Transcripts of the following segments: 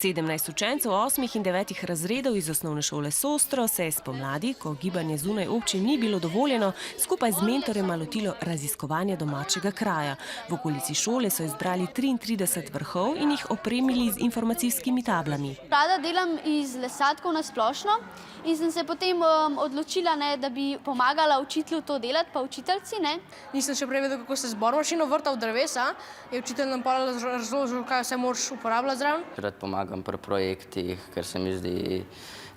17 učencev 8. in 9. razredov iz osnovne šole Sostro se je spomladi, ko gibanje zunaj občin ni bilo dovoljeno, skupaj z mentorjem lotilo raziskovanja domačega kraja. V okolici šole so izbrali 33 vrhov in jih opremili z informacijskimi tablami. Rada delam iz lesatkov na splošno in sem se potem odločila, da bi pomagala učitelju to delati, pa učiteljci. Nisem še prej vedel, kako se z bormašino vrta v drevesa. Je učitelj nam razložil, kaj vse moraš uporabljati zraven. Rad pomagam pri projektih, ker se mi zdi,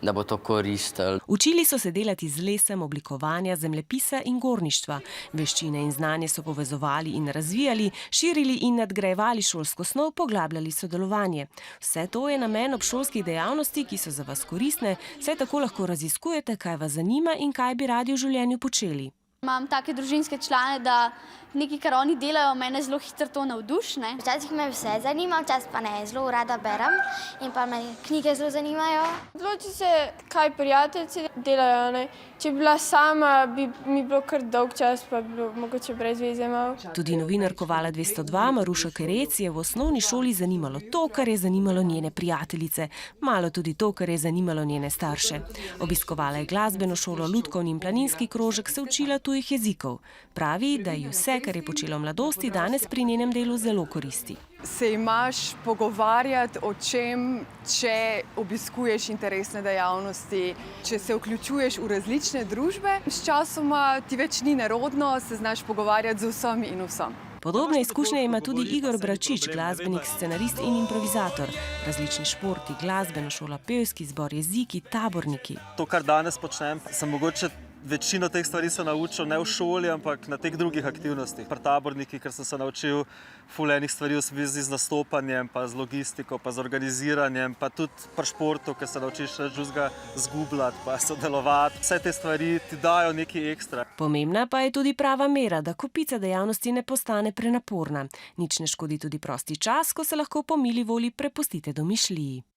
da bo to koristilo. Učili so se delati z lesem, oblikovanja, zemljepisa in gorništva. Veščine in znanje so povezovali in razvijali, širili in nadgrajevali šolsko snov, poglabljali sodelovanje. Vse to je namen obšolskih dejavnosti, ki so za vas koristne, saj tako lahko raziskujete, kaj vas zanima in kaj bi radi v življenju počeli. Imam take družinske člane, da nekaj, kar oni delajo, mene zelo hitro to navduši. Včasih me vse zanima, včasih pa ne, zelo rada berem in pa me knjige zelo zanimajo. Odloči se, kaj prijatelji delajo. Če bi bila sama, bi mi bilo kar dolg čas, pa bi bilo mogoče brez veze malo. Tudi novinarko Vala 202 Marušo Kerec je v osnovni šoli zanimalo to, kar je zanimalo njene prijateljice, malo tudi to, kar je zanimalo njene starše. Obiskovala je glasbeno šolo, lutkovni in planinski krožek, se učila tujih jezikov. Pravi, da ji vse, kar je počela v mladosti, danes pri njenem delu zelo koristi. Se imaš pogovarjati o čem, če obiskuješ interesne dejavnosti, če se vključuješ v različne družbe. Sčasoma ti več ni nerodno, se znaš pogovarjati z vsemi in vsem. Podobne izkušnje ima tudi Igor Bračič, glasbenik, scenarist in improvizator. Različni športi, glasbena šola, pevski zbor, jeziki, taborniki. To, kar danes počnem, sem mogoče večino teh stvari se naučil ne v šoli, ampak na teh drugih aktivnostih. Pri tabornikih, ker sem se naučil ful enih stvari v zvezi z nastopanjem, pa z logistiko, pa z organiziranjem, pa tudi pri športu, ker se naučiš drugega zgubljati, pa sodelovati. Vse te stvari ti dajo nekaj ekstra. Pomembna pa je tudi prava mera, da kopica dejavnosti ne postane prenaporna. Nič ne škodi tudi prosti čas, ko se lahko po mili volji prepustite domišljiji.